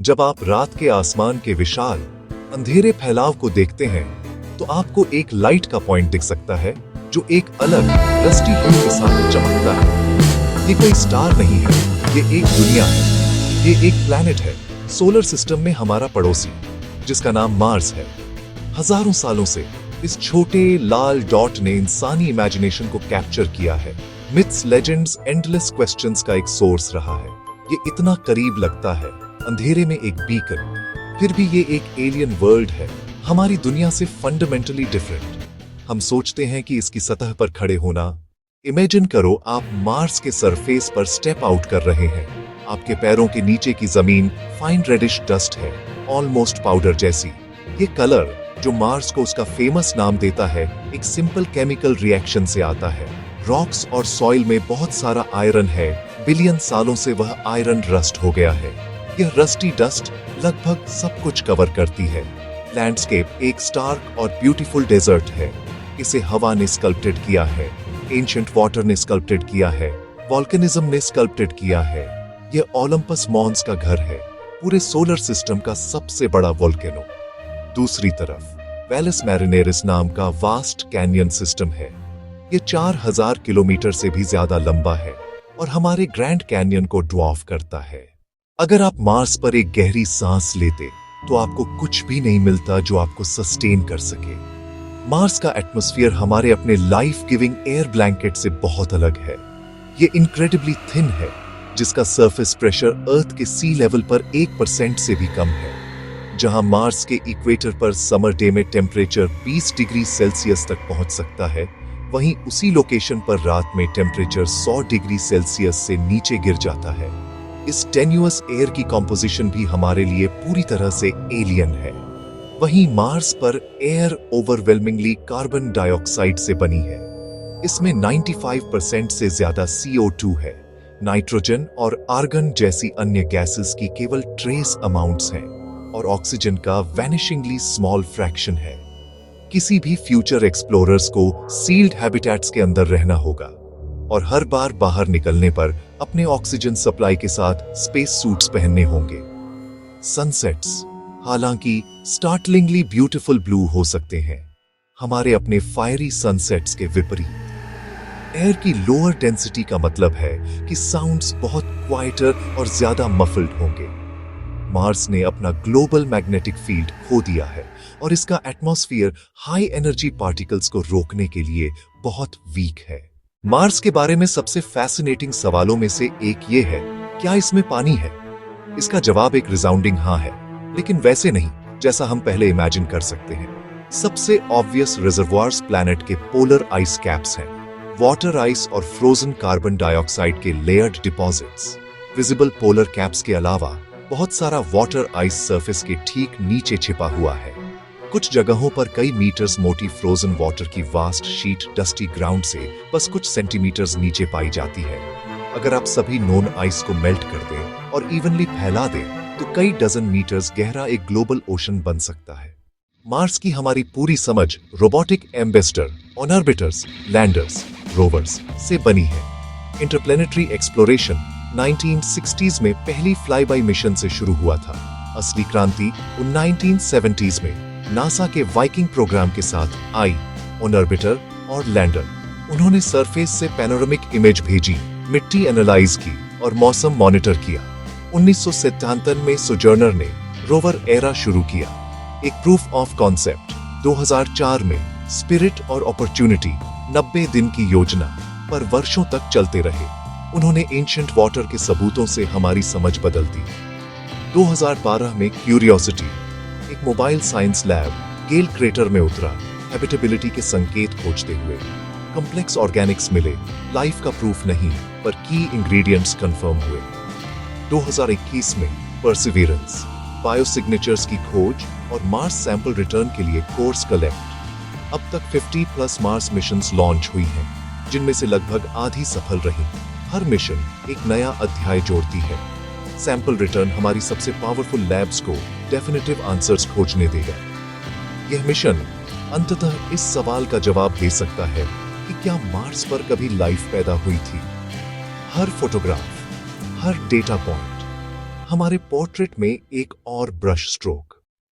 जब आप रात के आसमान के विशाल अंधेरे फैलाव को देखते हैं तो आपको एक लाइट का पॉइंट दिख सकता है जो एक अलग रस्टी हिल के साथ चमकता है। ये कोई स्टार नहीं है, ये एक दुनिया है, ये एक प्लैनेट है, सोलर सिस्टम में हमारा पड़ोसी, जिसका नाम मार्स है। हजारों सालों से इस छोटे लाल डॉट ने इंसानी इमेजिनेशन को कैप्चर किया है। मिथ्स, लेजेंड्स, एंडलेस क्वेश्चंस का एक सोर्स रहा है। ये इतना करीब लगता है, अंधेरे में एक बीकन, फिर भी ये एक एलियन वर्ल्ड है, हमारी दुनिया से फंडामेंटली डिफरेंट। हम सोचते हैं कि इसकी सतह पर खड़े होना। इमेजिन करो आप मार्स के सरफेस पर स्टेप आउट कर रहे हैं। आपके पैरों के नीचे की जमीन फाइन रेडिश डस्ट है, ऑलमोस्ट पाउडर जैसी। ये कलर जो मार्स को उसका फेमस नाम देता है, एक सिंपल केमिकल रिएक्शन से आता है। रॉक्स और सॉइल में बहुत सारा आयरन है, बिलियन सालों से वह आयरन रस्ट हो गया है। यह रस्टी डस्ट लगभग सब कुछ कवर करती है। लैंडस्केप एक स्टार्क और ब्यूटीफुल डेजर्ट है। इसे हवा ने स्कल्प्टेड किया है, एंशिएंट वाटर ने स्कल्प्टेड किया है, वोल्केनिज्म ने स्कल्प्टेड किया है। यह ओलंपस मॉन्स का घर है, पूरे सोलर सिस्टम का सबसे बड़ा वोल्केनो। दूसरी तरफ वैलिस मैरिनेरिस नाम का वास्ट कैनियन सिस्टम है। यह 4000 किलोमीटर से भी ज्यादा लंबा है और हमारे ग्रैंड कैनियन को ड्वार्फ करता है। अगर आप मार्स पर एक गहरी सांस लेते तो आपको कुछ भी नहीं मिलता जो आपको सस्टेन कर सके। मार्स का एटमॉस्फेयर हमारे अपने लाइफ गिविंग एयर ब्लैंकेट से बहुत अलग है। ये इनक्रेडिबली थिन है, जिसका सरफेस प्रेशर अर्थ के सी लेवल पर 1% से भी कम है। जहां मार्स के इक्वेटर पर समर डे में टेम्परेचर 20 डिग्री सेल्सियस तक पहुंच सकता है, वहीं उसी लोकेशन पर रात में टेम्परेचर 100 डिग्री सेल्सियस से नीचे गिर जाता है। इस टेन्युअस एयर की कॉम्पोजिशन भी हमारे लिए पूरी तरह से एलियन है। वहीं मार्स पर एयर ओवरवेलमिंगली कार्बन डाइऑक्साइड से बनी है। इसमें 95% से ज्यादा CO2 है। नाइट्रोजन और आर्गन जैसी अन्य गैसेस की केवल ट्रेस अमाउंट्स हैं और ऑक्सीजन का वैनिशिंगली स्मॉल फ्रैक्शन है। किसी भी फ्यूचर एक्सप्लोरर्स को सील्ड हैबिटेट्स के अंदर रहना होगा और हर बार बाहर निकलने पर अपने ऑक्सीजन सप्लाई के साथ स्पेस सूट्स पहनने होंगे। सनसेट्स हालांकि स्टार्टलिंगली ब्यूटीफुल ब्लू हो सकते हैं, हमारे अपने फायरी सनसेट्स के विपरीत। एयर की लोअर डेंसिटी का मतलब है कि साउंड्स बहुत क्वाइटर और ज्यादा मफल्ड होंगे। मार्स ने अपना ग्लोबल मैग्नेटिक फील्ड खो दिया है और इसका एटमॉस्फेयर हाई एनर्जी पार्टिकल्स को रोकने के लिए बहुत वीक है। मार्स के बारे में सबसे फैसिनेटिंग सवालों में से एक ये है, क्या इसमें पानी है? इसका जवाब एक रिसाउंडिंग हाँ है, लेकिन वैसे नहीं जैसा हम पहले इमेजिन कर सकते हैं। सबसे ऑब्वियस रिजर्वॉयर्स प्लैनेट के पोलर आइस कैप्स हैं, वाटर आइस और फ्रोजन कार्बन डाइऑक्साइड के layered deposits. Visible polar caps के अलावा बहुत सारा वाटर आइस सरफेस के ठीक नीचे छिपा हुआ है। कुछ जगहों पर कई मीटर्स मोटी फ्रोजन वाटर की वास्ट शीट डस्टी ग्राउंड से बस कुछ सेंटीमीटर्स नीचे पाई जाती है। अगर आप सभी नोन आइस को मेल्ट कर दें और इवनली फैला दें तो कई डजन मीटर्स गहरा एक ग्लोबल ओशन बन सकता है। मार्स की हमारी पूरी समझ रोबोटिक एम्बेसडर, ऑनऑर्बिटर्स, लैंडर्स, रोवर्स से बनी है। इंटरप्लेनेटरी एक्सप्लोरेशन 1960s में पहली फ्लाई बाय मिशन से शुरू हुआ था। असली क्रांति 1970s में नासा के वाइकिंग प्रोग्राम के साथ आई। ऑनऑर्बिटर और लैंडर, उन्होंने सरफेस से पैनोरामिक इमेज भेजी, मिट्टी एनालाइज की और मौसम मॉनिटर किया। 1977 में सोजर्नर ने रोवर एरा शुरू किया, एक प्रूफ ऑफ कॉन्सेप्ट। 2004 में स्पिरिट और अपॉर्चुनिटी 90 दिन की योजना पर वर्षों तक चलते रहे। उन्होंने एंशिएंट वाटर के सबूतों से हमारी समझ बदल दी। 2012 में क्यूरियोसिटी, एक मोबाइल साइंस लैब, गेल क्रेटर में उतरा, हैबिटेबिलिटी के संकेत खोजते हुए। कॉम्प्लेक्स ऑर्गेनिक्स मिले, लाइफ का प्रूफ नहीं पर की इंग्रेडिएंट्स कंफर्म हुए। 2021 में परसिवियरेंस, बायोसिग्नेचर्स की खोज और मार्स सैंपल रिटर्न के लिए कोर्स कलेक्ट। अब तक 50+ मार्स मिशंस लॉन्च हुई हैं, जिनमें से लगभग आधी सफल रही। हर मिशन एक नया अध्याय जोड़ती है। सैंपल रिटर्न हमारी सबसे पावरफुल लैब्स को डेफिनेटिव आंसर्स खोजने देगा। यह मिशन अंततः इस सवाल का जवाब दे सकता है कि क्या मार्स पर कभी लाइफ पैदा हुई थी। हर फोटोग्राफ, हर डेटा पॉइंट, हमारे पोर्ट्रेट में एक और ब्रश स्ट्रोक।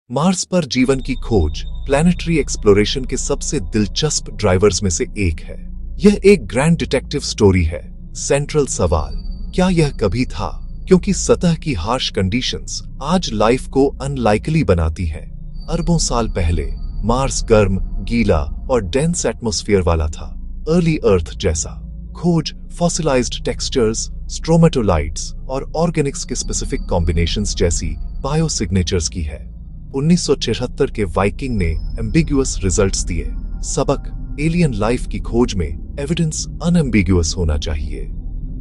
मार्स पर जीवन की खोज प्लैनेटरी एक्सप्लोरेशन के सबसे दिलचस्प ड्राइवर्स में से एक है। यह एक ग्रैंड डिटेक्टिव स्टोरी है। सेंट्रल सवाल, क्या यह कभी था? क्योंकि सतह की हार्श कंडीशंस आज लाइफ को अनलाइकली बनाती हैं। अरबों साल पहले मार्स गर्म, गीला और डेंस एटमॉस्फेयर वाला था, अर्ली अर्थ जैसा। खोज फॉसिलाइज्ड टेक्सचर्स, स्ट्रोमेटोलाइट्स और ऑर्गेनिक्स के स्पेसिफिक कॉम्बिनेशंस जैसी बायोसिग्नेचर्स की है। 1976 के वाइकिंग ने एम्बिगुअस रिजल्ट्स दिए। सबक, एलियन लाइफ की खोज में एविडेंस अनएम्बिगुअस होना चाहिए।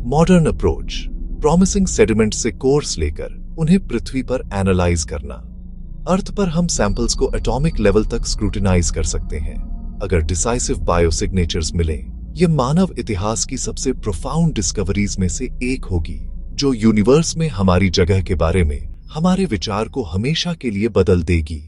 मॉडर्न अप्रोच, प्रॉमिसिंग सेडिमेंट से कोर्स लेकर उन्हें पृथ्वी पर एनालाइज करना। अर्थ पर हम सैंपल्स को एटॉमिक लेवल तक स्क्रूटिनाइज कर सकते हैं। अगर डिसाइसिव बायोसिग्नेचर्स मिले, यह मानव इतिहास की सबसे प्रोफाउंड डिस्कवरीज में से एक होगी, जो यूनिवर्स में हमारी जगह के बारे में हमारे विचार को हमेशा के लिए बदल देगी।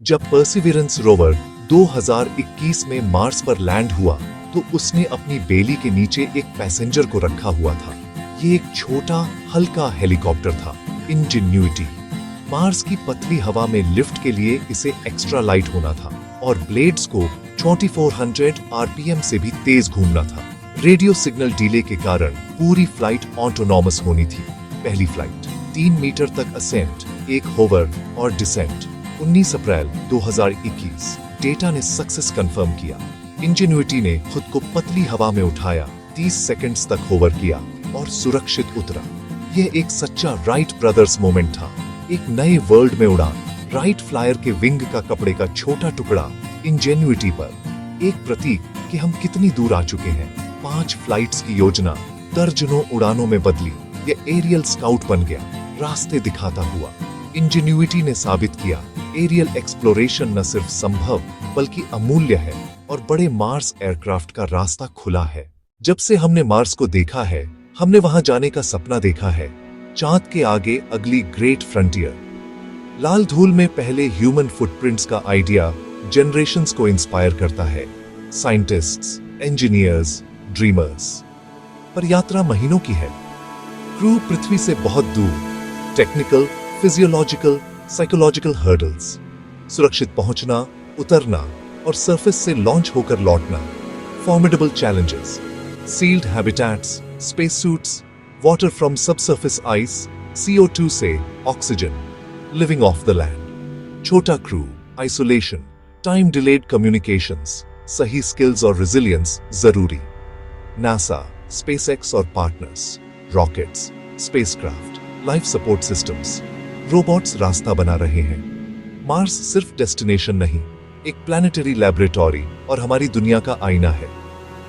जब परसिवियरेंस रोवर 2021 में मार्स पर लैंड हुआ, तो उसने अपनी बेली के नीचे एक पैसेंजर को रखा हुआ था। ये एक छोटा हल्का हेलीकॉप्टर था, इंजेन्युइटी। मार्स की पतली हवा में लिफ्ट के लिए इसे एक्स्ट्रा लाइट होना था और ब्लेड्स को 2400 आरपीएम से भी तेज घूमना था। रेडियो सिग्नल डिले के कारण पूरी फ्लाइट ऑटोनॉमस होनी थी। पहली फ्लाइट 3 मीटर तक असेंट, एक होवर और डिसेंट। 19 अप्रैल 2021 डेटा ने सक्सेस कंफर्म किया। इंजेन्युइटी ने खुद को पतली हवा में उठाया, 30 सेकंड्स तक होवर किया और सुरक्षित उतरा। यह एक सच्चा राइट ब्रदर्स मोमेंट था। एक नए वर्ल्ड में उड़ान। राइट फ्लायर के विंग का कपड़े का छोटा टुकड़ा इंजेन्युइटी पर, एक प्रतीक कि हम कितनी दूर आ चुके हैं। 5 फ्लाइट्स की योजना दर्जनों उड़ानों में बदली। यह एरियल स्काउट बन गया, रास्ते दिखाता हुआ। इंजेन्युइटी ने साबित किया, एरियल एक्सप्लोरेशन न सिर्फ संभव बल्कि अमूल्य है और बड़े मार्स एयरक्राफ्ट का रास्ता खुला है। जब से हमने मार्स को देखा है, हमने वहां जाने का सपना देखा है। चांद के आगे अगली ग्रेट फ्रंटियर। लाल धूल में पहले ह्यूमन फुटप्रिंट्स का आइडिया जनरेशंस को इंस्पायर करता है। Scientists, engineers, dreamers. पर यात्रा महीनों की है। क्रू पृथ्वी से बहुत दूर। Technical, physiological, psychological hurdles. सुरक्षित पहुंचना, उतरना और सरफेस से लॉन्च होकर लौटना। Formidable challenges. Sealed habitats, space suits, water from subsurface ice, CO2 से oxygen, living off the land. छोटा crew, isolation, time delayed communications, सही स्किल्स और रेजिलियंस जरूरी। नासा, स्पेसएक्स और partners, rockets, spacecraft, life support systems, robots रास्ता बना रहे हैं। मार्स सिर्फ डेस्टिनेशन नहीं, एक प्लैनेटरी लैबोरेटरी और हमारी दुनिया का आईना है।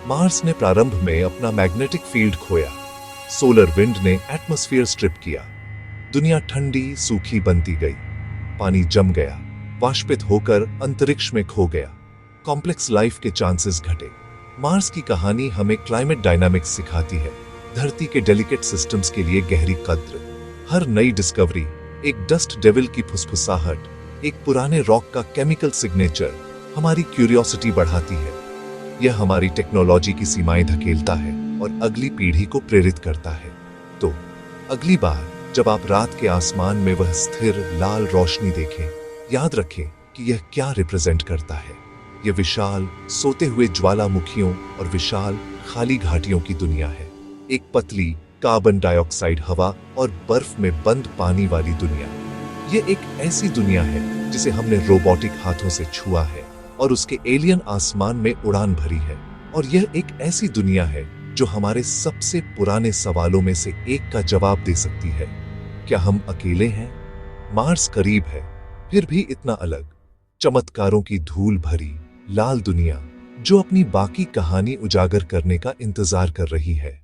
मार्स ने प्रारंभ में अपना मैग्नेटिक फील्ड खोया। सोलर विंड ने एटमॉस्फेयर स्ट्रिप किया। दुनिया ठंडी सूखी बनती गई। पानी जम गया, वाष्पित होकर अंतरिक्ष में खो गया। कॉम्प्लेक्स लाइफ के चांसेस घटे। मार्स की कहानी हमें क्लाइमेट डायनामिक्स सिखाती है, धरती के डेलिकेट सिस्टम्स के लिए गहरी कद्र। हर नई डिस्कवरी एक डस्ट डेविल की फुसफुसाहट, एक पुराने रॉक का केमिकल सिग्नेचर हमारी क्यूरियोसिटी बढ़ाती है। यह हमारी टेक्नोलॉजी की सीमाएं धकेलता है और अगली पीढ़ी को प्रेरित करता है। तो अगली बार जब आप रात के आसमान में वह स्थिर लाल रोशनी देखें, याद रखें कि यह क्या रिप्रेजेंट करता है। यह विशाल सोते हुए ज्वालामुखियों और विशाल खाली घाटियों की दुनिया है। एक पतली कार्बन डाइऑक्साइड हवा और बर्फ में बंद पानी वाली दुनिया। यह एक ऐसी दुनिया है जिसे हमने रोबोटिक हाथों से छुआ है और उसके एलियन आसमान में उड़ान भरी है। और यह एक ऐसी दुनिया है जो हमारे सबसे पुराने सवालों में से एक का जवाब दे सकती है। क्या हम अकेले हैं? मार्स करीब है, फिर भी इतना अलग। चमत्कारों की धूल भरी लाल दुनिया जो अपनी बाकी कहानी उजागर करने का इंतजार कर रही है।